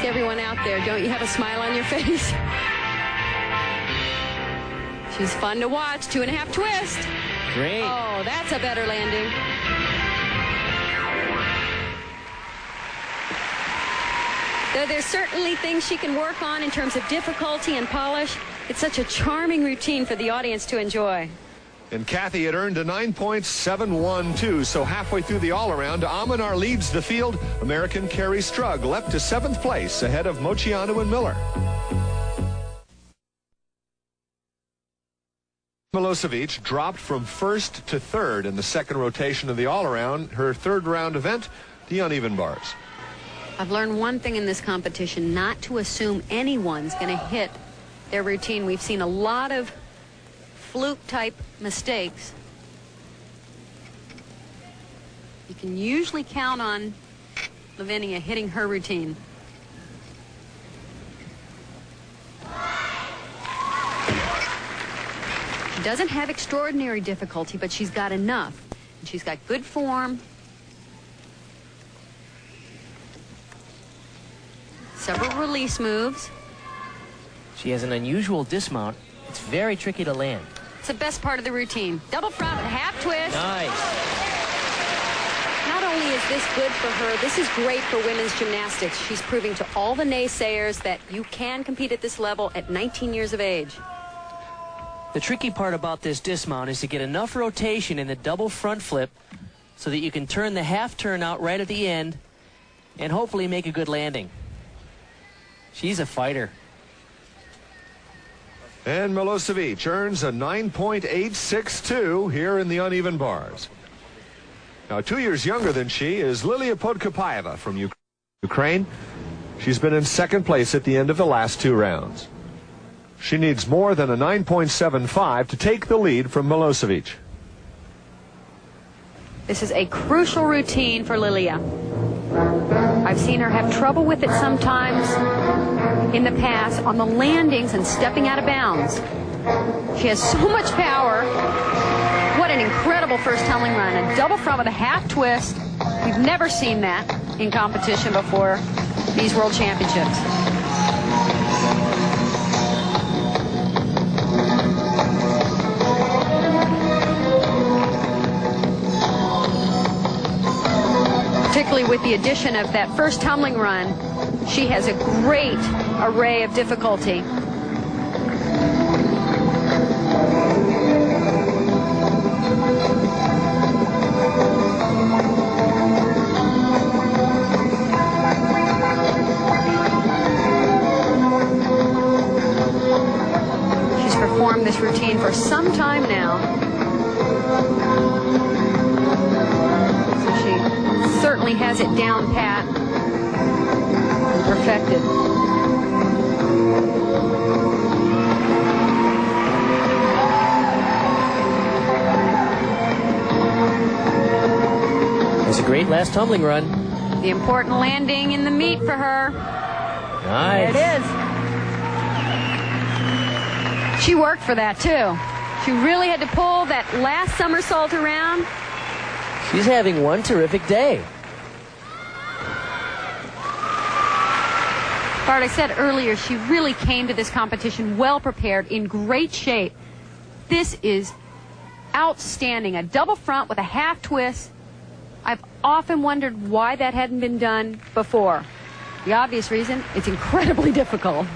ask everyone out there, don't you have a smile on your face? She's fun to watch. 2.5 twist. Great. Oh, that's a better landing. Though there's certainly things she can work on in terms of difficulty and polish, it's such a charming routine for the audience to enjoy. And Kathy had earned a 9.712, so halfway through the all-around, Amanar leads the field. American Carrie Strug leapt to 7th place ahead of Moceanu and Miller. Milosevic dropped from 1st to 3rd in the second rotation of the all-around, her third-round event, the uneven bars. I've learned one thing in this competition, not to assume anyone's going to hit their routine. We've seen a lot of fluke-type mistakes. You can usually count on Lavinia hitting her routine. She doesn't have extraordinary difficulty, but she's got enough. And she's got good form. Several release moves. She has an unusual dismount. It's very tricky to land. It's the best part of the routine. Double front with a half twist. Nice. Not only is this good for her, this is great for women's gymnastics. She's proving to all the naysayers that you can compete at this level at 19 years of age. The tricky part about this dismount is to get enough rotation in the double front flip so that you can turn the half turn out right at the end and hopefully make a good landing. She's a fighter. And Milosevic earns a 9.862 here in the uneven bars. Now, 2 years younger than she is Lilia Podkopaeva from Ukraine. She's been in 2nd place at the end of the last 2 rounds. She needs more than a 9.75 to take the lead from Milosevic. This is a crucial routine for Lilia. I've seen her have trouble with it sometimes in the past on the landings and stepping out of bounds. She has so much power. What an incredible first tumbling run. A double front with a half twist. We've never seen that in competition before these World Championships. Particularly with the addition of that first tumbling run, she has a great array of difficulty. She's performed this routine for some time now. Certainly has it down pat and perfected. It's a great last tumbling run. The important landing in the meet for her. Nice. There it is. She worked for that too. She really had to pull that last somersault around. She's having one terrific day. Bart, I said earlier, she really came to this competition well prepared, in great shape. This is outstanding. A double front with a half twist. I've often wondered why that hadn't been done before. The obvious reason, it's incredibly difficult.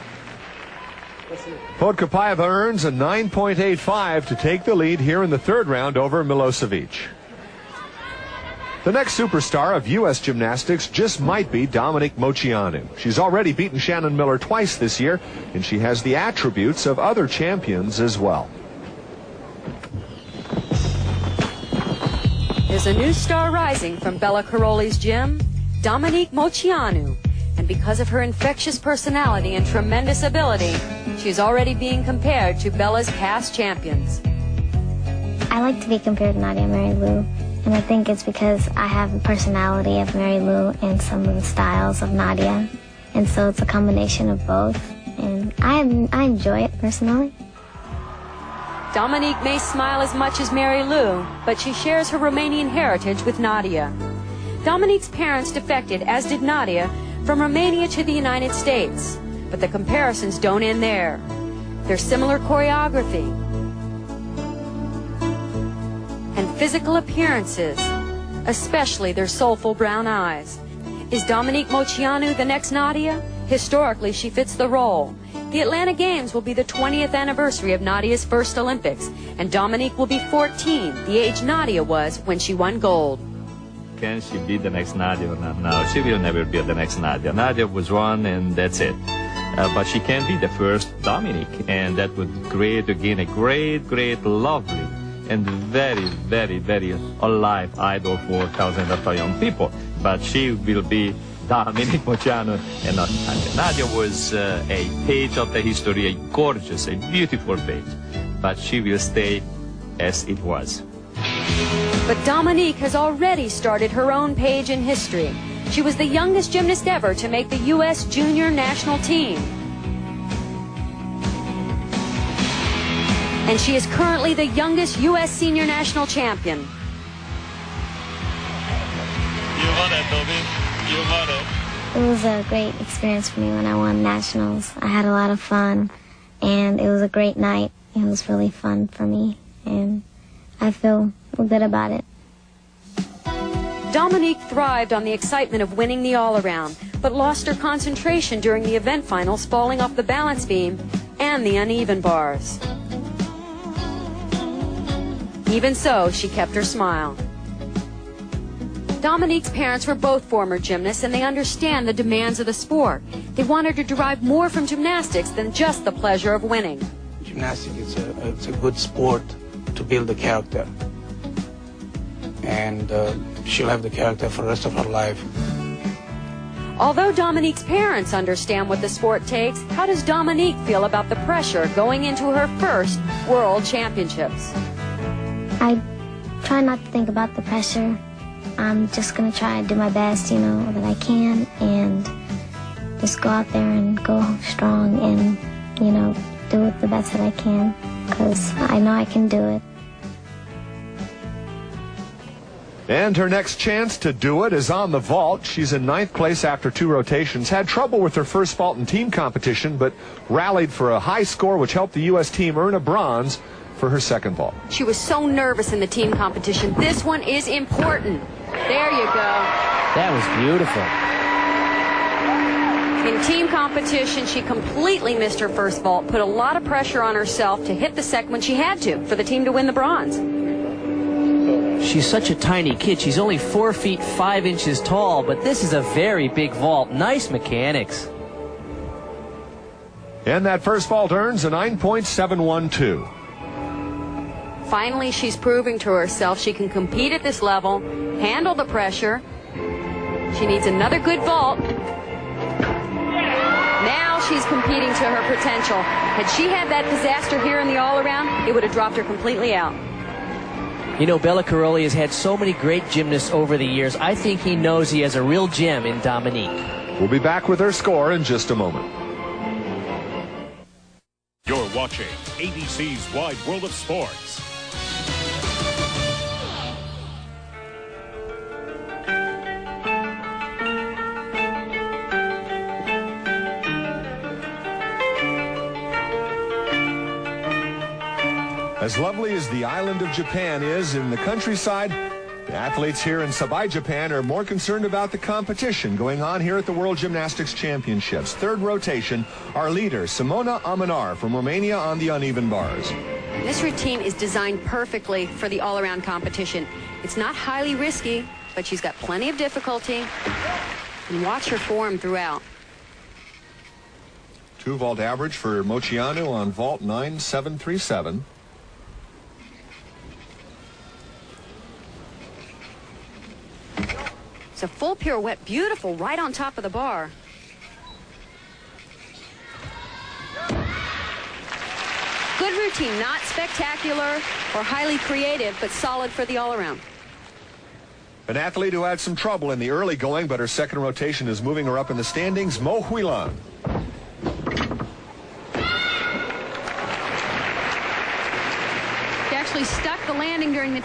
Podkopaeva earns a 9.85 to take the lead here in the 3rd round over Milosevic. The next superstar of U.S. gymnastics just might be Dominique Moceanu. She's already beaten Shannon Miller twice this year, and she has the attributes of other champions as well. There's a new star rising from Bella Caroli's gym, Dominique Moceanu. And because of her infectious personality and tremendous ability, she's already being compared to Bella's past champions. I like to be compared to Nadia Mary Lou. And I think it's because I have the personality of Mary Lou and some of the styles of Nadia. And so it's a combination of both. And I enjoy it personally. Dominique may smile as much as Mary Lou, but she shares her Romanian heritage with Nadia. Dominique's parents defected, as did Nadia, from Romania to the United States. But the comparisons don't end there. There's similar choreography and physical appearances, especially their soulful brown eyes. Is Dominique Moceanu the next Nadia? Historically, she fits the role. The Atlanta Games will be the 20th anniversary of Nadia's first Olympics, and Dominique will be 14, the age Nadia was when she won gold. Can she be the next Nadia or not? No, she will never be the next Nadia. Nadia was one and that's it. But she can be the first Dominique, and that would create again a great, lovely, and very alive idol for thousands of young people. But she will be Dominique Moceanu and not Nadia. Nadia was a page of the history, a gorgeous, a beautiful page. But she will stay as it was. But Dominique has already started her own page in history. She was the youngest gymnast ever to make the U.S. junior national team. And she is currently the youngest U.S. senior national champion. You won it, Toby. You won it. It was a great experience for me when I won nationals. I had a lot of fun, and it was a great night. It was really fun for me, and I feel good about it. Dominique thrived on the excitement of winning the all-around, but lost her concentration during the event finals, falling off the balance beam and the uneven bars. Even so, she kept her smile. Dominique's parents were both former gymnasts, and they understand the demands of the sport. They want her to derive more from gymnastics than just the pleasure of winning. Gymnastics it's a good sport to build a character, and she'll have the character for the rest of her life. Although Dominique's parents understand what the sport takes, how does Dominique feel about the pressure going into her first World Championships? I try not to think about the pressure. I'm just going to try to do my best, that I can, and just go out there and go strong and, do it the best that I can, because I know I can do it. And her next chance to do it is on the vault. She's in 9th place after 2 rotations. Had trouble with her first vault in team competition, but rallied for a high score, which helped the U.S. team earn a bronze for her second vault. She was so nervous in the team competition. This one is important. There you go. That was beautiful. In team competition, she completely missed her first vault, put a lot of pressure on herself to hit the second when she had to for the team to win the bronze. She's such a tiny kid. She's only 4 feet 5 inches tall, but this is a very big vault. Nice mechanics. And that first vault earns a 9.712. Finally, she's proving to herself she can compete at this level, handle the pressure. She needs another good vault. Now she's competing to her potential. Had she had that disaster here in the all-around, it would have dropped her completely out. You know, Bela Karolyi has had so many great gymnasts over the years. I think he knows he has a real gem in Dominique. We'll be back with her score in just a moment. You're watching ABC's Wide World of Sports. As lovely as the island of Japan is in the countryside, the athletes here in Sabai, Japan are more concerned about the competition going on here at the World Gymnastics Championships. Third rotation, our leader, Simona Amanar from Romania on the uneven bars. This routine is designed perfectly for the all-around competition. It's not highly risky, but she's got plenty of difficulty. And watch her form throughout. 2 vault average for Moceanu on vault 9737. It's a full pirouette, beautiful, right on top of the bar. Good routine, not spectacular or highly creative, but solid for the all-around. An athlete who had some trouble in the early going, but her second rotation is moving her up in the standings, Mo Huilan. She actually stuck the landing during the